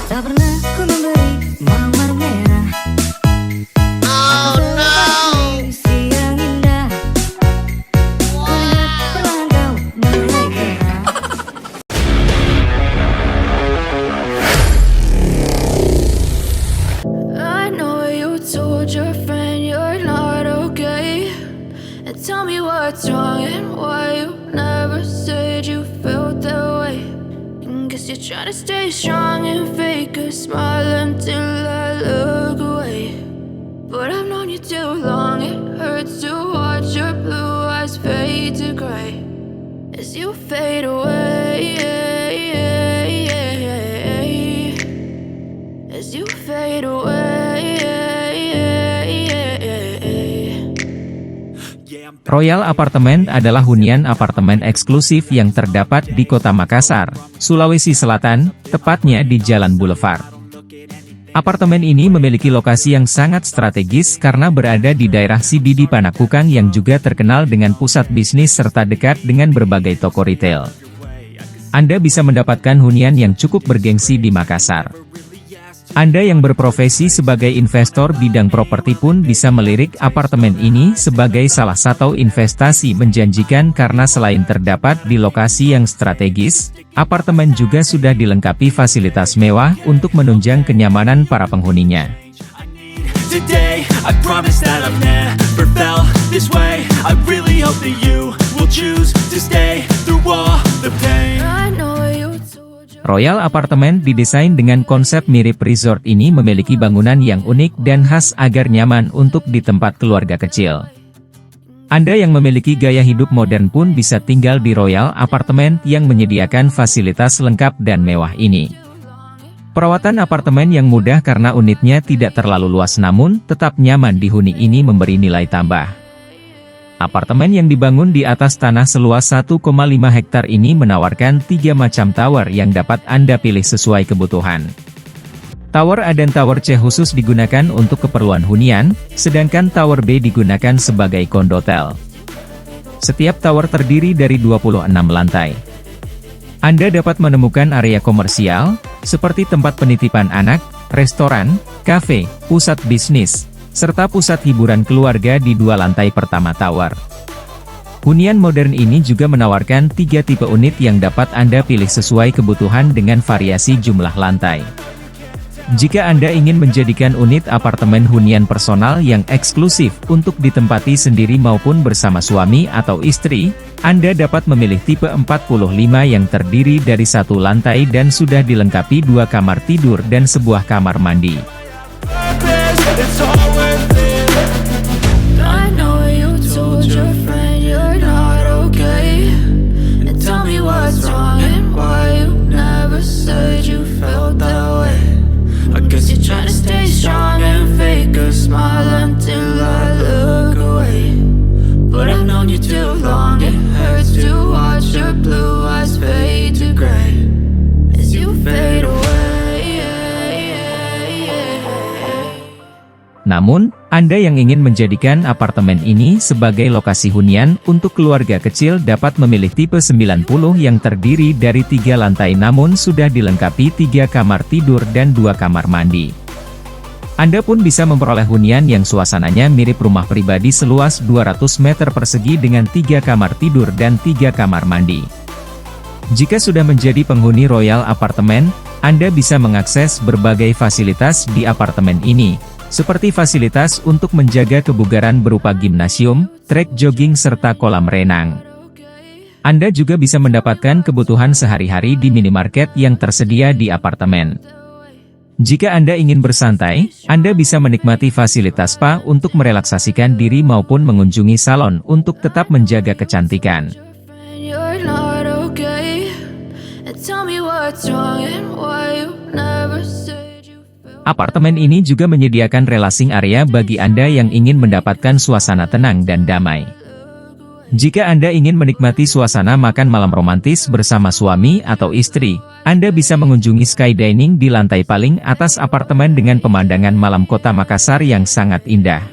Tak pernah ku memberi mawar merah. Oh no. Siang indah. Ku lihat perlahan kau mulai gerah. I know you told your friend you're not okay, and tell me what's wrong and why you never said you felt that way. Guess you're trying to stay strong and fake a smile until I look away. But I've known you too long, it hurts to watch your blue eyes fade to gray as you fade away. As you fade away. Royal Apartemen adalah hunian apartemen eksklusif yang terdapat di Kota Makassar, Sulawesi Selatan, tepatnya di Jalan Boulevard. Apartemen ini memiliki lokasi yang sangat strategis karena berada di daerah CBD Panakukang yang juga terkenal dengan pusat bisnis serta dekat dengan berbagai toko retail. Anda bisa mendapatkan hunian yang cukup bergengsi di Makassar. Anda yang berprofesi sebagai investor bidang properti pun bisa melirik apartemen ini sebagai salah satu investasi menjanjikan karena selain terdapat di lokasi yang strategis, apartemen juga sudah dilengkapi fasilitas mewah untuk menunjang kenyamanan para penghuninya. Today, I promise that I've never felt this way. I really hope that you will choose to stay through all the pain. I know you told your Royal Apartemen didesain dengan konsep mirip resort ini memiliki bangunan yang unik dan khas agar nyaman untuk di tempat keluarga kecil. Anda yang memiliki gaya hidup modern pun bisa tinggal di Royal Apartemen yang menyediakan fasilitas lengkap dan mewah ini. Perawatan apartemen yang mudah karena unitnya tidak terlalu luas namun tetap nyaman dihuni ini memberi nilai tambah. Apartemen yang dibangun di atas tanah seluas 1,5 hektar ini menawarkan 3 macam tower yang dapat Anda pilih sesuai kebutuhan. Tower A dan Tower C khusus digunakan untuk keperluan hunian, sedangkan Tower B digunakan sebagai kondotel. Setiap tower terdiri dari 26 lantai. Anda dapat menemukan area komersial, seperti tempat penitipan anak, restoran, kafe, pusat bisnis, serta pusat hiburan keluarga di 2 lantai pertama tower. Hunian modern ini juga menawarkan 3 tipe unit yang dapat Anda pilih sesuai kebutuhan dengan variasi jumlah lantai. Jika Anda ingin menjadikan unit apartemen hunian personal yang eksklusif untuk ditempati sendiri maupun bersama suami atau istri, Anda dapat memilih tipe 45 yang terdiri dari 1 lantai dan sudah dilengkapi 2 kamar tidur dan sebuah kamar mandi. It's all worth it. I know you told your friend you're not okay, and tell me what's wrong and why you never said you felt that way. I guess you're trying to stay strong and fake a smile until I look away. But I've known you too long, it hurts to watch your blue eyes fade to gray as you fade away. Namun, Anda yang ingin menjadikan apartemen ini sebagai lokasi hunian untuk keluarga kecil dapat memilih tipe 90 yang terdiri dari 3 lantai namun sudah dilengkapi 3 kamar tidur dan 2 kamar mandi. Anda pun bisa memperoleh hunian yang suasananya mirip rumah pribadi seluas 200 meter persegi dengan 3 kamar tidur dan 3 kamar mandi. Jika sudah menjadi penghuni Royal Apartemen, Anda bisa mengakses berbagai fasilitas di apartemen ini, seperti fasilitas untuk menjaga kebugaran berupa gimnasium, trek jogging serta kolam renang. Anda juga bisa mendapatkan kebutuhan sehari-hari di minimarket yang tersedia di apartemen. Jika Anda ingin bersantai, Anda bisa menikmati fasilitas spa untuk merelaksasikan diri maupun mengunjungi salon untuk tetap menjaga kecantikan. You're not okay, and tell me what's wrong and why you never said you felt. Apartemen ini juga menyediakan relaxing area bagi Anda yang ingin mendapatkan suasana tenang dan damai. Jika Anda ingin menikmati suasana makan malam romantis bersama suami atau istri, Anda bisa mengunjungi Sky Dining di lantai paling atas apartemen dengan pemandangan malam kota Makassar yang sangat indah.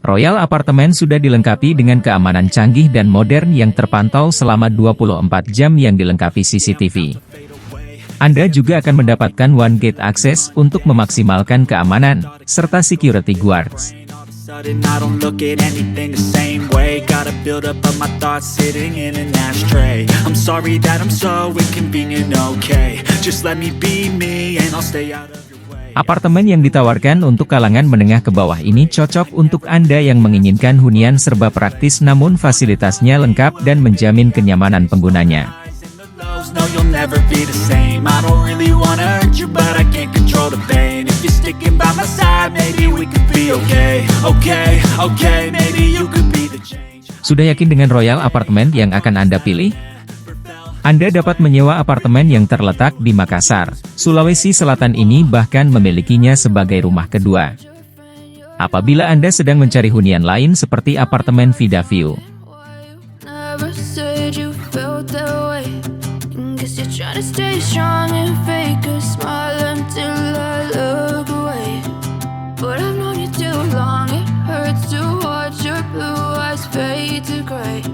Royal Apartemen sudah dilengkapi dengan keamanan canggih dan modern yang terpantau selama 24 jam yang dilengkapi CCTV. Anda juga akan mendapatkan One Gate Access untuk memaksimalkan keamanan, serta security guards. Sudden, I don't look at anything the same way. Gotta build up of my thoughts sitting in an ashtray. I'm sorry that I'm so inconvenient, okay. Just let me be me and I'll stay out of your way. Apartemen yang ditawarkan untuk kalangan menengah ke bawah ini cocok untuk Anda yang menginginkan hunian serba praktis namun fasilitasnya lengkap dan menjamin kenyamanan penggunanya. No, you'll never be the same. I don't really wanna hurt you, but I can't control the pain. If you're sticking by my side, maybe we could be okay. Okay, maybe you could be the change. Sudah yakin dengan Royal Apartemen yang akan Anda pilih? Anda dapat menyewa apartemen yang terletak di Makassar, Sulawesi Selatan ini bahkan memilikinya sebagai rumah kedua. Apabila Anda sedang mencari hunian lain seperti apartemen Vida View, Never said you felt that way. Guess you're trying to stay strong and fake a smile until I look away. But I've known you too long, it hurts to watch your blue eyes fade to gray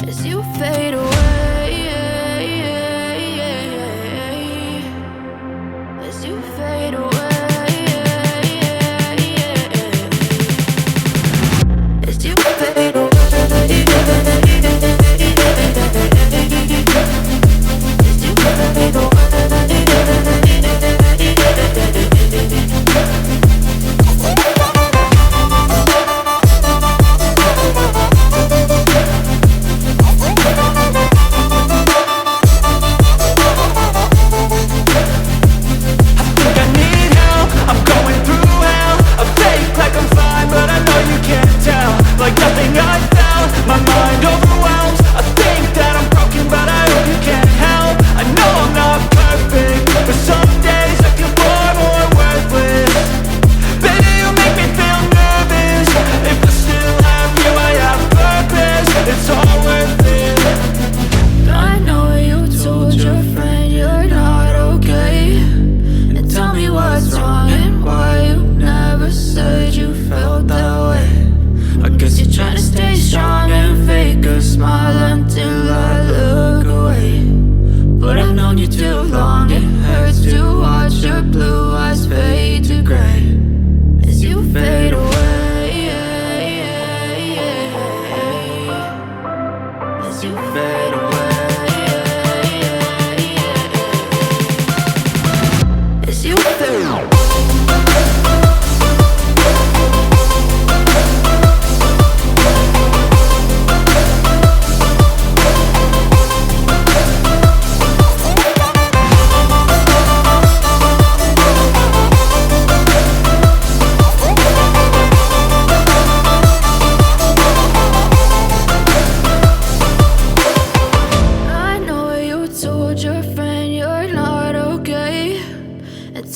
as you fade away. As you fade away. As you fade away.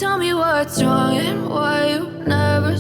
Tell me what's wrong and why you never